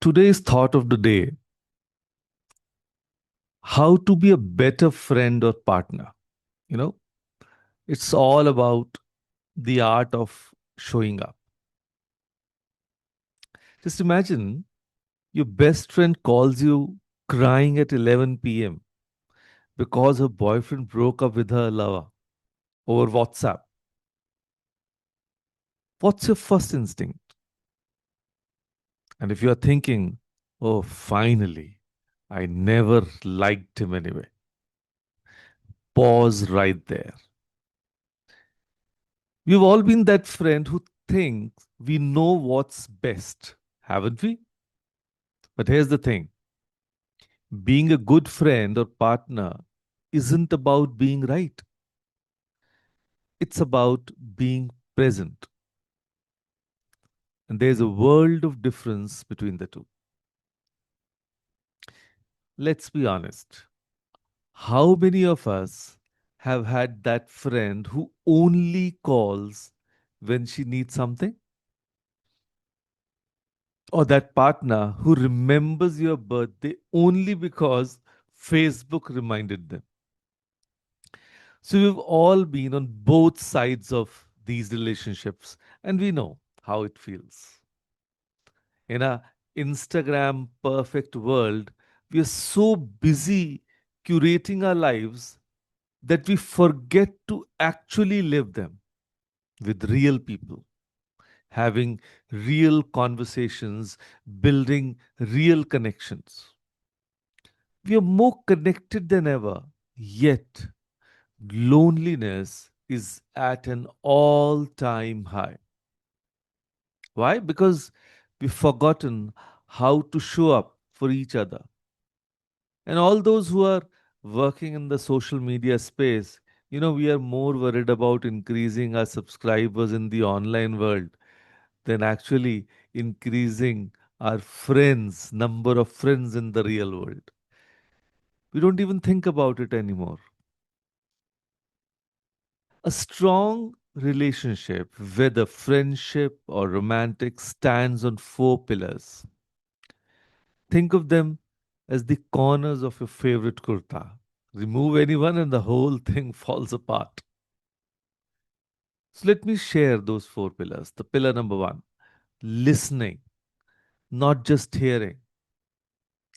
Today's thought of the day: how to be a better friend or partner. You know, it's all about the art of showing up. Just imagine your best friend calls you crying at 11 p.m. because her boyfriend broke up with her lover over WhatsApp. What's your first instinct? And if you're thinking, oh, finally, I never liked him anyway, pause right there. We've all been that friend who thinks we know what's best, haven't we? But here's the thing: being a good friend or partner isn't about being right, it's about being present. And there's a world of difference between the two. Let's be honest. How many of us have had that friend who only calls when she needs something? Or that partner who remembers your birthday only because Facebook reminded them? So we've all been on both sides of these relationships and we know how it feels. In a Instagram perfect world, we are so busy curating our lives that we forget to actually live them with real people, having real conversations, building real connections. We are more connected than ever, yet loneliness is at an all time high. Why? Because we've forgotten how to show up for each other. And all those who are working in the social media space, we are more worried about increasing our subscribers in the online world than actually increasing our friends, number of friends in the real world. We don't even think about it anymore. A strong relationship, whether friendship or romantic, stands on four pillars. Think of them as the corners of your favorite kurta. Remove anyone and the whole thing falls apart. So let me share those four pillars. The pillar number one: listening, not just hearing.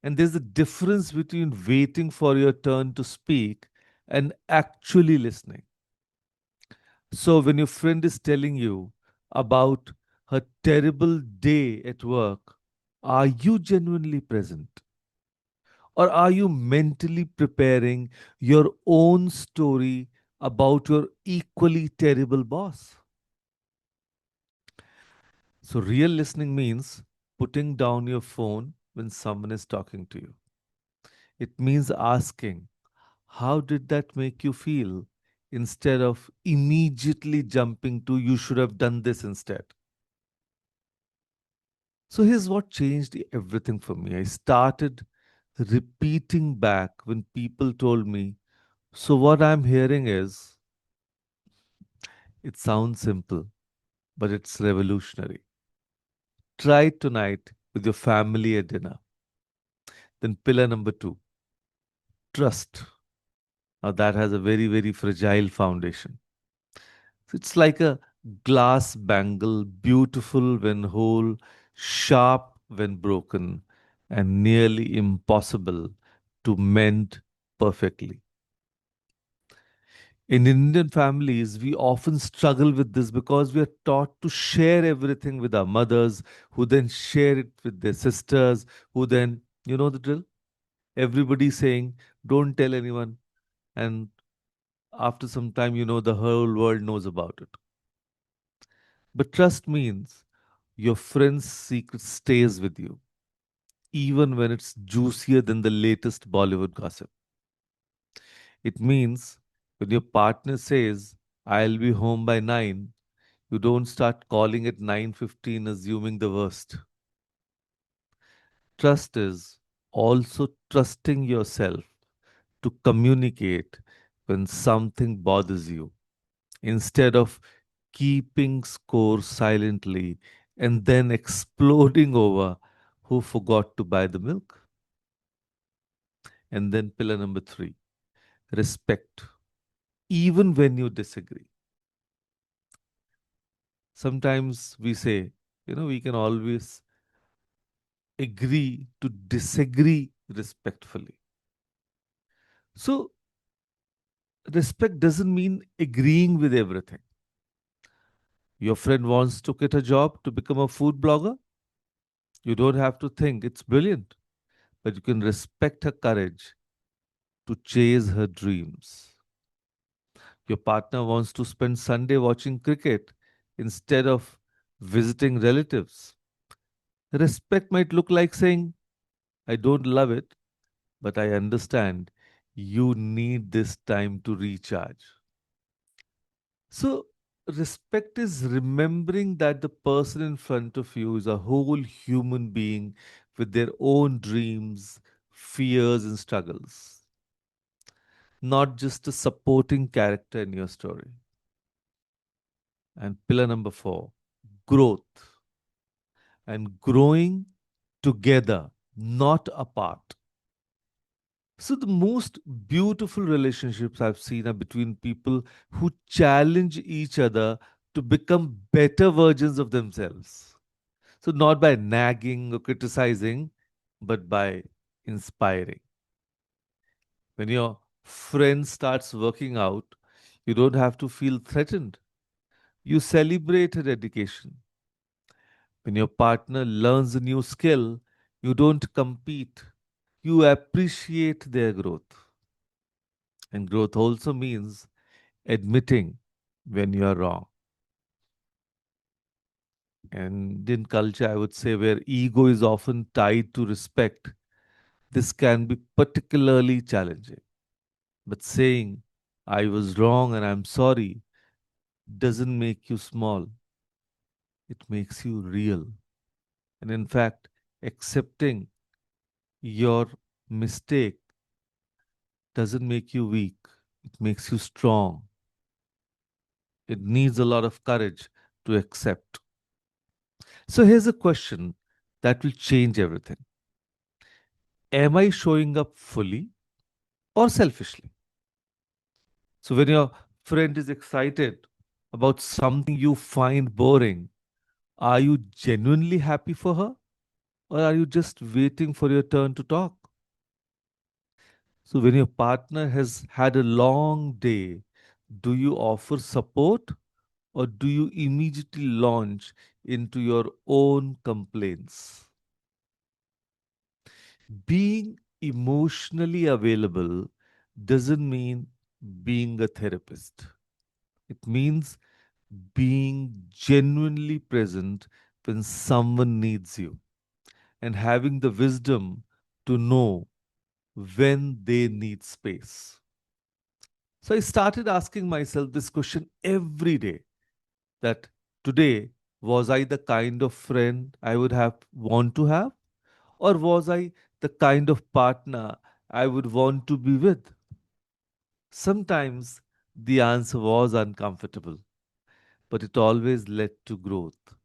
And there's a difference between waiting for your turn to speak and actually listening. So when your friend is telling you about her terrible day at work, are you genuinely present? Or are you mentally preparing your own story about your equally terrible boss? So, real listening means putting down your phone when someone is talking to you. It means asking, how did that make you feel? Instead of immediately jumping to, you should have done this instead. So, here's what changed everything for me. I started repeating back when people told me, so what I'm hearing is, it sounds simple, but it's revolutionary. Try it tonight with your family at dinner. Then, pillar number two: trust. Now, that has a very, very fragile foundation. It's like a glass bangle, beautiful when whole, sharp when broken, and nearly impossible to mend perfectly. In Indian families, we often struggle with this because we are taught to share everything with our mothers, who then share it with their sisters, who then, you know the drill? Everybody saying, don't tell anyone. And after some time, the whole world knows about it. But trust means your friend's secret stays with you, even when it's juicier than the latest Bollywood gossip. It means when your partner says, I'll be home by 9, you don't start calling at 9:15 assuming the worst. Trust is also trusting yourself to communicate when something bothers you instead of keeping score silently and then exploding over who forgot to buy the milk. And then pillar number three, respect, even when you disagree. Sometimes we say, we can always agree to disagree respectfully. So, respect doesn't mean agreeing with everything. Your friend wants to quit a job to become a food blogger. You don't have to think it's brilliant, but you can respect her courage to chase her dreams. Your partner wants to spend Sunday watching cricket instead of visiting relatives. Respect might look like saying, I don't love it, but I understand you need this time to recharge. So, respect is remembering that the person in front of you is a whole human being with their own dreams, fears, and struggles, not just a supporting character in your story. And pillar number four, growth and growing together, not apart. So, the most beautiful relationships I've seen are between people who challenge each other to become better versions of themselves. So, not by nagging or criticizing, but by inspiring. When your friend starts working out, you don't have to feel threatened. You celebrate her dedication. When your partner learns a new skill, you don't compete, you appreciate their growth. And growth also means admitting when you are wrong. And in culture, I would say, where ego is often tied to respect, this can be particularly challenging. But saying, I was wrong and I'm sorry, doesn't make you small, it makes you real. And in fact, accepting your mistake doesn't make you weak, it makes you strong. It needs a lot of courage to accept. So here's a question that will change everything. Am I showing up fully or selfishly? So when your friend is excited about something you find boring, are you genuinely happy for her or are you just waiting for your turn to talk? So when your partner has had a long day, do you offer support or do you immediately launch into your own complaints? Being emotionally available doesn't mean being a therapist. It means being genuinely present when someone needs you and having the wisdom to know when they need space. So I started asking myself this question every day, that today, was I the kind of friend I would have want to have, or was I the kind of partner I would want to be with? Sometimes the answer was uncomfortable, but it always led to growth.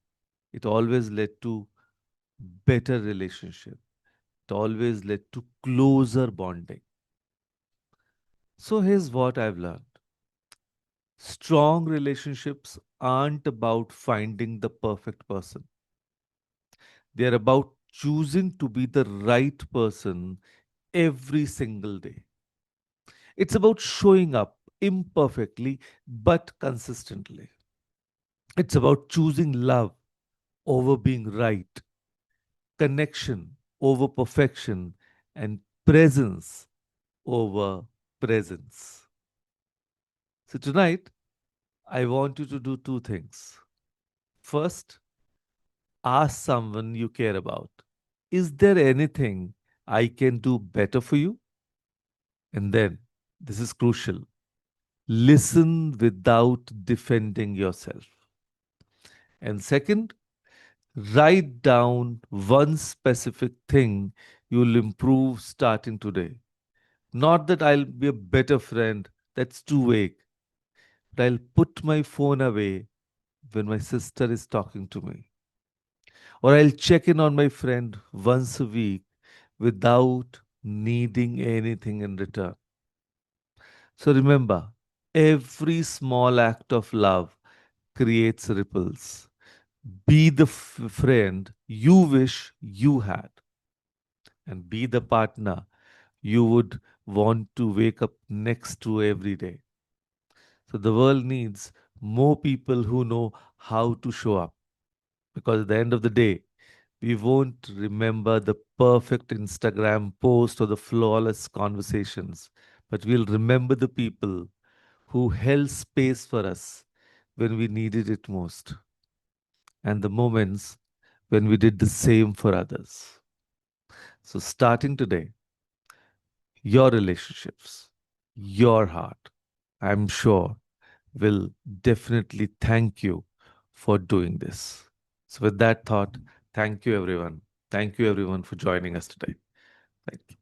It always led to better relationship. It always led to closer bonding. So here's what I've learned. Strong relationships aren't about finding the perfect person. They're about choosing to be the right person every single day. It's about showing up imperfectly but consistently. It's about choosing love over being right, connection over perfection, and presence over presence. So tonight, I want you to do two things. First, ask someone you care about, is there anything I can do better for you? And then, this is crucial, listen without defending yourself. And second, write down one specific thing you'll improve starting today. Not that I'll be a better friend, that's too vague, but I'll put my phone away when my sister is talking to me. Or I'll check in on my friend once a week without needing anything in return. So remember, every small act of love creates ripples. Be the friend you wish you had, and be the partner you would want to wake up next to every day. So the world needs more people who know how to show up, because at the end of the day, we won't remember the perfect Instagram post or the flawless conversations, but we'll remember the people who held space for us when we needed it most, and the moments when we did the same for others. So, starting today, your relationships, your heart, I'm sure, will definitely thank you for doing this. So, with that thought, thank you, everyone. Thank you, everyone, for joining us today. Thank you.